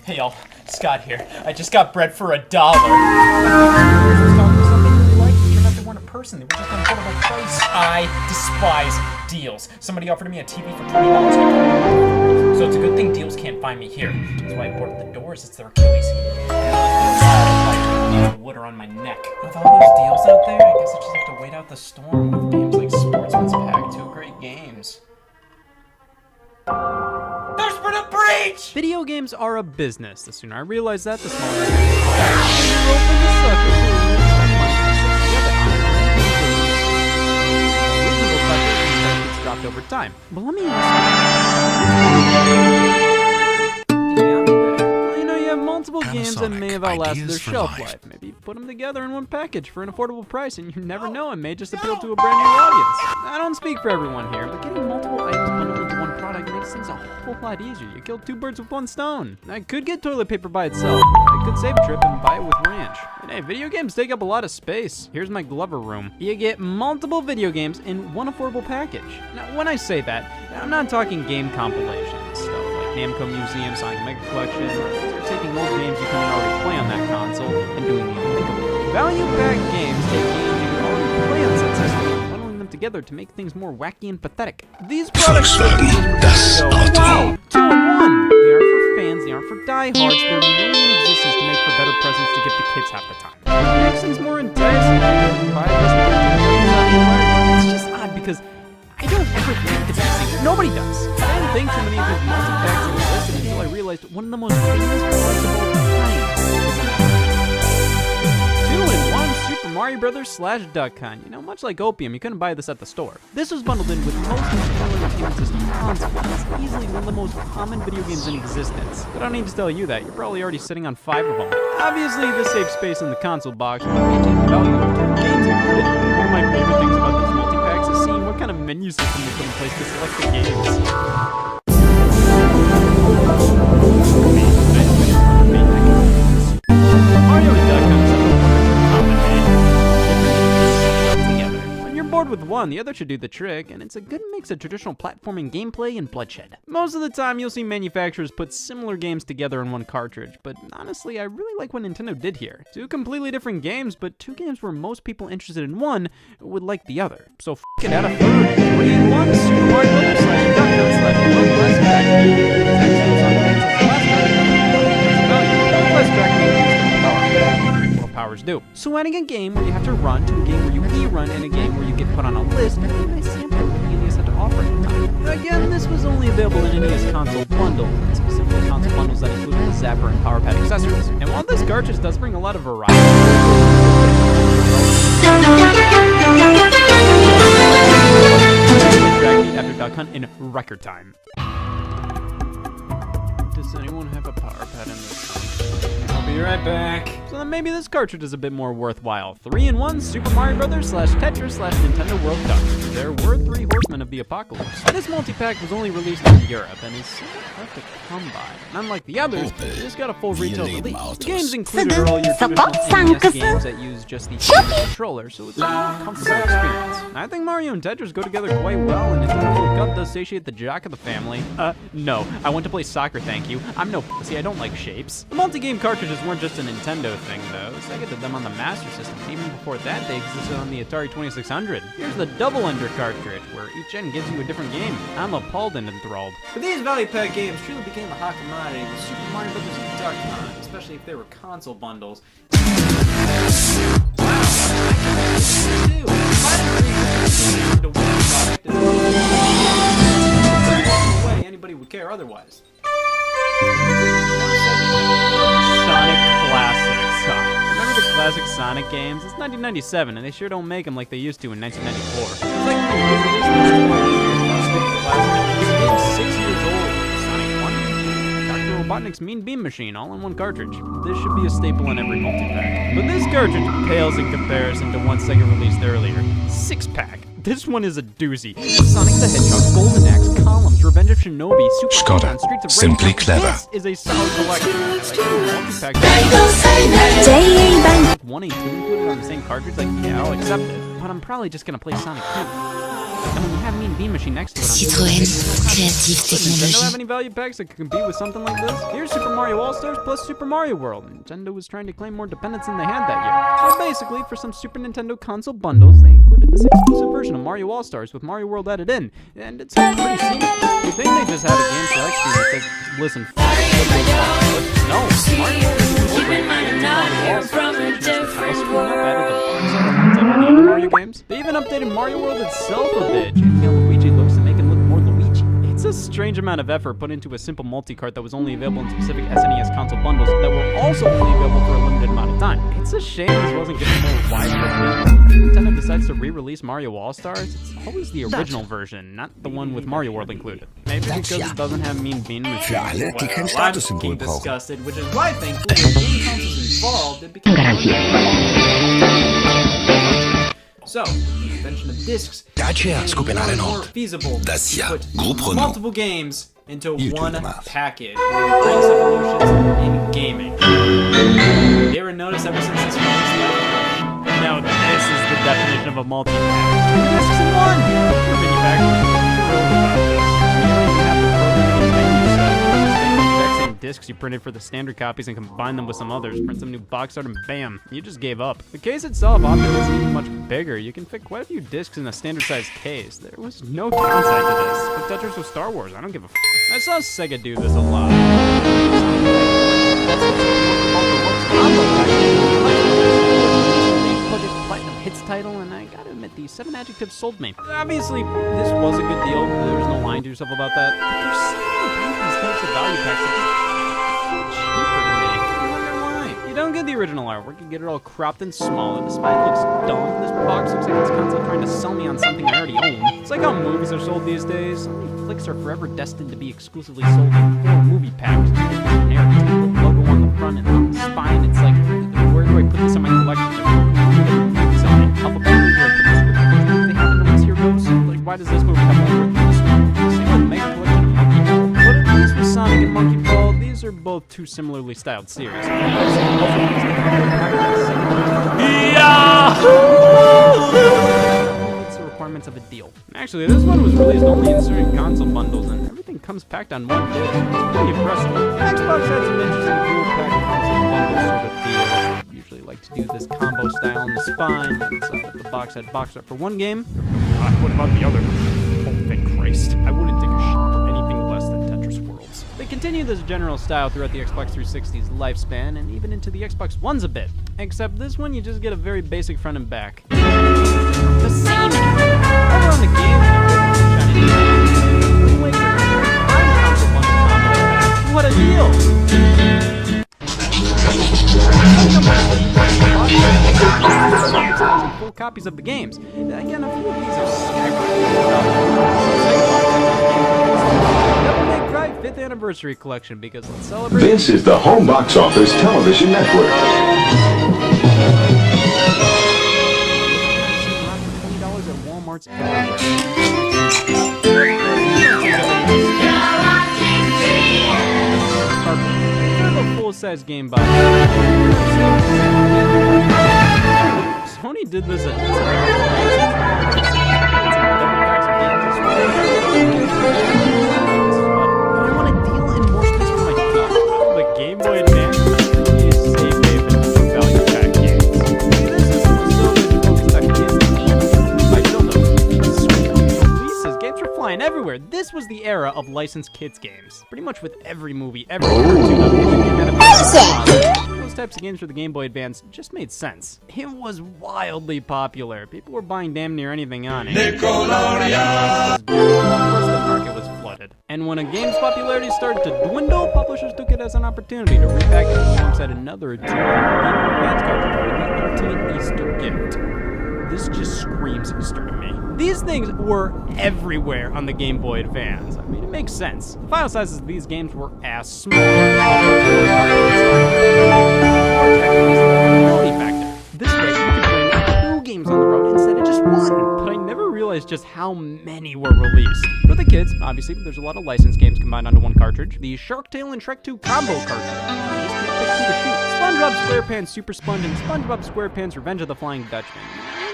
Hey y'all, Scott here. I just got bread for $1. Something really like it. Turned out they weren't a person. They were just on a price. I despise deals. Somebody offered me a TV for $20. So it's a good thing deals can't find me here. That's why I boarded the doors. It's their Achilles heel. Wood are on my neck. With all those deals out there, I guess I just have to wait out the storm with games like Sportsman's Pack. 2 great games. There's been a breach! Video games are a business. The sooner I realize that, the smaller I open the sucker gets dropped over time. But let me multiple games that may have outlasted their shelf life. Maybe put them together in one package for an affordable price, and you never know, it may just appeal to a brand new audience. I don't speak for everyone here, but getting multiple items bundled into one product makes things a whole lot easier. You kill 2 birds with 1 stone. I could get toilet paper by itself. I could save a trip and buy it with ranch. And hey, video games take up a lot of space. Here's my Glover room. You get multiple video games in one affordable package. Now, when I say that, I'm not talking game compilations, stuff like Namco Museum, Sonic Mega Collection, or taking old games you couldn't already play on that console and doing the unthinkable. Value-packed games take games you can already play on said system and bundling them together to make things more wacky and pathetic. These products wow, 2 in 1. They aren't for fans, they aren't for diehards, they're really in existence to make for better presents to give to kids half the time. It makes things more enticing to buy this. It's just odd because I don't ever think of these things. Nobody does. I didn't think too many of these multi-packs existed until I realized one of the most famous products of all time. 2-in-1 Super Mario Brothers / Duck Hunt. You know, much like opium, you couldn't buy this at the store. This was bundled in with most Nintendo Entertainment System consoles. It's easily one of the most common video games in existence. But I don't need to tell you that. You're probably already sitting on 5 of them. Obviously, this saves space in the console box, but maintain the value of 2 games included. One of my favorite things about these multi-packs is seeing what kind of menu system they put in place to select the games. Mario and Duck Hunt together. When you're bored with one, the other should do the trick, and it's a good mix of traditional platforming gameplay and bloodshed. Most of the time, you'll see manufacturers put similar games together in one cartridge, but honestly, I really like what Nintendo did here. 2 completely different games, but 2 games where most people interested in one would like the other. So f*** it, add a third. 3-in-1 Super Mario Brothers / Duck Hunt / powers do. So adding a game where you have to run to a game where you run and a game where you get put on a list may be a nice sample of what the NES had to offer at the time. Again, this was only available in NES console bundles, and specifically console bundles that included the Zapper and Power Pad accessories. And while this cartridge does bring a lot of variety, after Duck Hunt in record time. Does anyone have a Power Pad in this? I'll be right back. So then maybe this cartridge is a bit more worthwhile. 3-in-1 Super Mario Brothers / Tetris / Nintendo World Cup. There were 3 horsemen of the apocalypse. This multi-pack was only released in Europe and is somewhat hard to come by. And unlike the others, it just got a full retail release. The games included all your traditional NES games that use just the controller, so it's a comfortable experience. I think Mario and Tetris go together quite well, and Nintendo World Cup does satiate the jock of the family. No, I want to play soccer, thank you. I'm no pussy, I don't like shapes. The multi-game cartridges weren't just a Nintendo thing, though. Sega did them on the Master System, and even before that, they existed on the Atari 2600. Here's the Double Ender cartridge, where each end gives you a different game. I'm appalled and enthralled. But these value pack games truly became a hot commodity with Super Mario Brothers and Duck Hunt, especially if they were console bundles. Anybody would care otherwise. Sonic Classics. Remember the classic Sonic games? It's 1997, and they sure don't make them like they used to in 1994. It's like the 6 years old. Sonic 1, Dr. Robotnik's Mean Beam Machine, all in one cartridge. This should be a staple in every multi-pack. But this cartridge pales in comparison to one Sega released earlier. 6-pack. This one is a doozy. Sonic the Hedgehog, Golden Axe, Columns, Revenge of Shinobi, Super Scott, Streets of Rage. Simply clever. This is a solid collection. Multi-pack. 1 and 2 included on the same cartridge, like, yeah, I'll accept it. But I'm probably just gonna play Sonic 2. And when you have Mean Bean Machine next to it, Citroën, créative does Nintendo have technologie. any value packs that could compete with something like this? Here's Super Mario All-Stars plus Super Mario World. Nintendo was trying to claim more dependence than they had that year. So basically, for some Super Nintendo console bundles, they included this exclusive version of Mario All-Stars with Mario World added in, and it's pretty seamless. You think they just had a game select screen that says, listen, but no, Mario World is Mario games. They even updated Mario World itself a bit, changing how Luigi looks to make it look more Luigi. It's a strange amount of effort put into a simple multi-cart that was only available in specific SNES console bundles that were also only available for a limited amount of time. It's a shame this wasn't given more widespread. Nintendo decides to re-release Mario All-Stars, it's always the original version, not the one with Mario World included. Maybe because it doesn't have Mean Bean Machine. Für alle, die kein I'm Statussymbol fucking brauchen. disgusted, which is why thankfully when game consoles involved, it became so, the invention of discs Dacia, became skupina more and more Renault. feasible Dacia, to put Groupe Renault. multiple games into YouTube one math. package with greatest evolutions in gaming. You ever notice ever since this release now this is the definition of a multi-pack. 2 discs in one! For manufacturers, thrilled about this. You don't even have to program any menu set. Just take the exact same discs you printed for the standard copies and combine them with some others, print some new box art, and bam, you just gave up. The case itself often isn't even much bigger. You can fit quite a few discs in a standard-sized case. There was no downside to this. But Tetris with Star Wars, I don't give a f. I saw Sega do this a lot. Platinum Hits title, and I gotta admit, the 7 adjectives sold me. Obviously, this was a good deal. There was no lying to yourself about that. But there's so many these types of value packs that just feel cheaper to me. I wonder why. You don't get the original artwork. You get it all cropped and smaller. The spine looks dumb. This box looks like it's constantly trying to sell me on something I already own. It's like how movies are sold these days. So many flicks are forever destined to be exclusively sold in 4 movie packs. Generic logo on the front and on the spine. It's like, where do I put this in my collection? Like, why does this movie have more worth than this one? Same with Mega Collection and Monkey Ball. But at least with Sonic and Monkey Ball, these are both 2 similarly styled series. It's the requirements of a deal. Actually, this one was released only in certain console bundles, and everything comes packed on one disc. It's pretty impressive. Xbox had some interesting dual pack console bundle sort of deals. Usually like to do this combo style in the spine. Inside of the box had box art for one game. What about the other? Oh, thank Christ. I wouldn't take a shit for anything less than Tetris Worlds. They continue this general style throughout the Xbox 360's lifespan, and even into the Xbox One's a bit. Except this one, you just get a very basic front and back. The same over on the game, what a deal! Full copies of the games. Again, a few of these are Devil May Cry 5th Anniversary Collection, because let's celebrate. This is the Home Box Office Television Network. $20 at Walmart's full-size game box. Sony did this at I want a deal and more space for my game. The Game Boy Advance is safe haven for value pack games. This is so much focused on kids and by sweet releases. Games were flying everywhere. This was the era of licensed kids games. Pretty much with every movie, every cartoon, those types of games for the Game Boy Advance just made sense. It was wildly popular. People were buying damn near anything on it. Nickelodeon! The market was flooded. And when a game's popularity started to dwindle, publishers took it as an opportunity to repackage it alongside another Game Boy Advance cartridge for the ultimate Easter gift. This just screams Easter to me. These things were everywhere on the Game Boy Advance. I mean, it makes sense. The file sizes of these games were ass small. This way, you could bring 2 games on the road instead of just 1. But I never realized just how many were released. For the kids, obviously, there's a lot of licensed games combined onto one cartridge. The Shark Tale and Shrek 2 combo cartridge. SpongeBob SquarePants Super Sponge and SpongeBob SquarePants Revenge of the Flying Dutchman.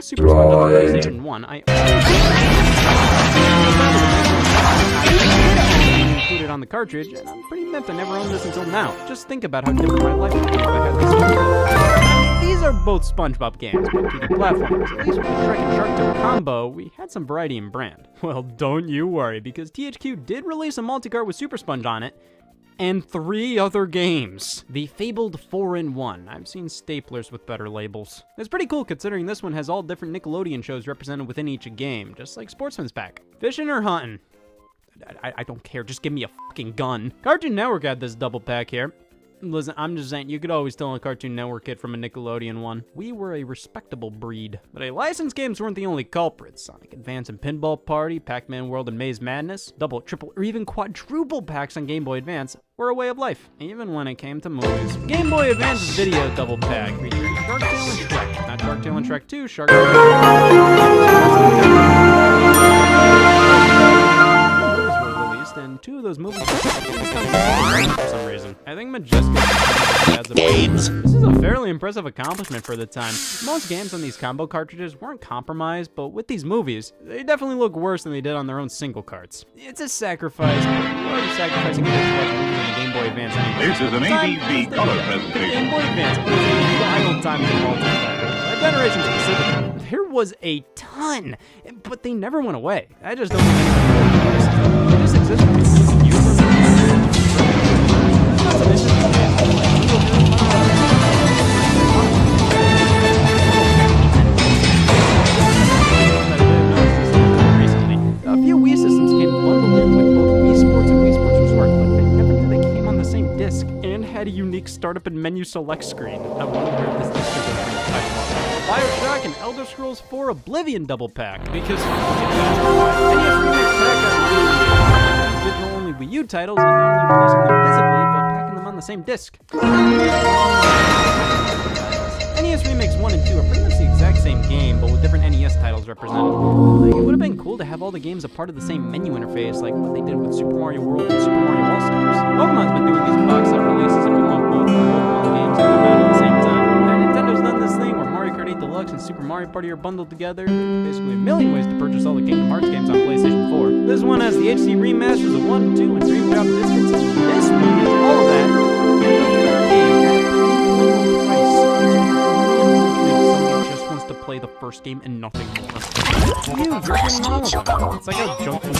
Super Sponge on the PlayStation 1. I included on the cartridge, and I'm pretty miffed I never owned this until now. Just think about how different my life would be if I had this game. I mean, these are both SpongeBob games, but 2D platformers. At least with the Shrek and Shark Tale combo, we had some variety in brand. Well, don't you worry, because THQ did release a multi-cart with Super Sponge on it, and 3 other games. The fabled 4-in-1. I've seen staplers with better labels. It's pretty cool considering this one has all different Nickelodeon shows represented within each game, just like Sportsman's Pack. Fishing or hunting? I don't care, just give me a fucking gun. Cartoon Network had this double pack here. Listen, I'm just saying, you could always tell a Cartoon Network kid from a Nickelodeon one. We were a respectable breed. But licensed games weren't the only culprits. Sonic Advance and Pinball Party, Pac-Man World and Maze Madness, double, triple, or even quadruple packs on Game Boy Advance were a way of life, even when it came to movies. Game Boy Advance's video double pack featuring Shark Tale and Shrek. Not Shark Tale and Shrek 2, Shark Tale and 2 of those movies for some reason. I think Majestic has a games. This is a fairly impressive accomplishment for the time. Most games on these combo cartridges weren't compromised, but with these movies, they definitely look worse than they did on their own single carts. It's a sacrifice, but you're already sacrificing a Game Boy Advance anyway. This is an ADV color presentation. Game Boy Advance was a wild time to multiplayer. A generation specific. There was a ton, but they never went away. I just don't think anyone they just exist for people who can use them. A few Wii systems came bundled in with both Wii Sports and Wii Sports Resort, but I never knew they came on the same disc and had a unique startup and menu select screen. I wonder where this disc is going to be titled. Bioshock and Elder Scrolls 4 Oblivion double pack, because digital-only Wii U titles and not only releasing them visibly, but packing them on the same disc. NES Remakes 1 and 2 are pretty much the exact same game, but with different NES titles represented. Like, it would have been cool to have all the games a part of the same menu interface, like what they did with Super Mario World and Super Mario All-Stars. Pokemon's been doing these box set releases if you want both Pokemon games to come out at the same time. And Nintendo's done this thing where Mario Kart 8 Deluxe and Super Mario Party are bundled together. There's basically a million ways to purchase all the Kingdom Hearts games on PlayStation 4. This one has the HD remasters of 1, 2, and Dream Drop Distance. This one has all of that. And the third game at a premium price. Somebody just wants to play the first game and nothing more. You're getting all of them. It's like a junk food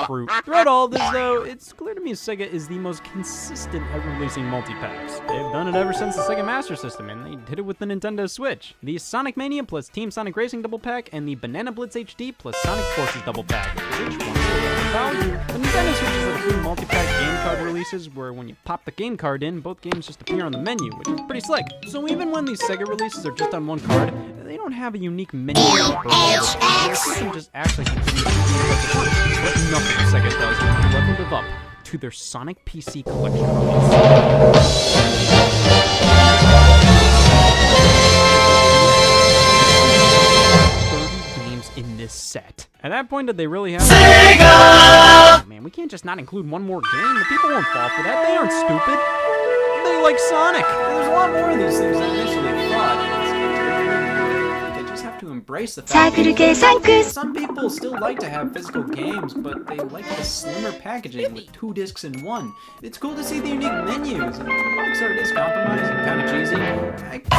fruit. Throughout all of this, though, it's clear to me Sega is the most consistent at releasing multi-packs. They've done it ever since the Sega Master System, and they did it with the Nintendo Switch. The Sonic Mania plus Team Sonic Racing double pack, and the Banana Blitz HD plus Sonic Forces double pack. Which one's the value? The Nintendo Switch is like a few multi-pack game card releases, where when you pop the game card in, both games just appear on the menu, which is pretty slick. So even when these Sega releases are just on one card, they don't have a unique menu. The system just acts like but nothing Sega does level live up to their Sonic PC collection release. 30 games in this set. At that point, did they really have Sega? Oh, man, we can't just not include one more game. The people won't fall for that. They aren't stupid. They like Sonic. There's a lot more of these things than initially thought. To embrace the fact that some people still like to have physical games, but they like the slimmer packaging with 2 discs in one. It's cool to see the unique menus, and Rockstar is compromising, kind of cheesy. I can't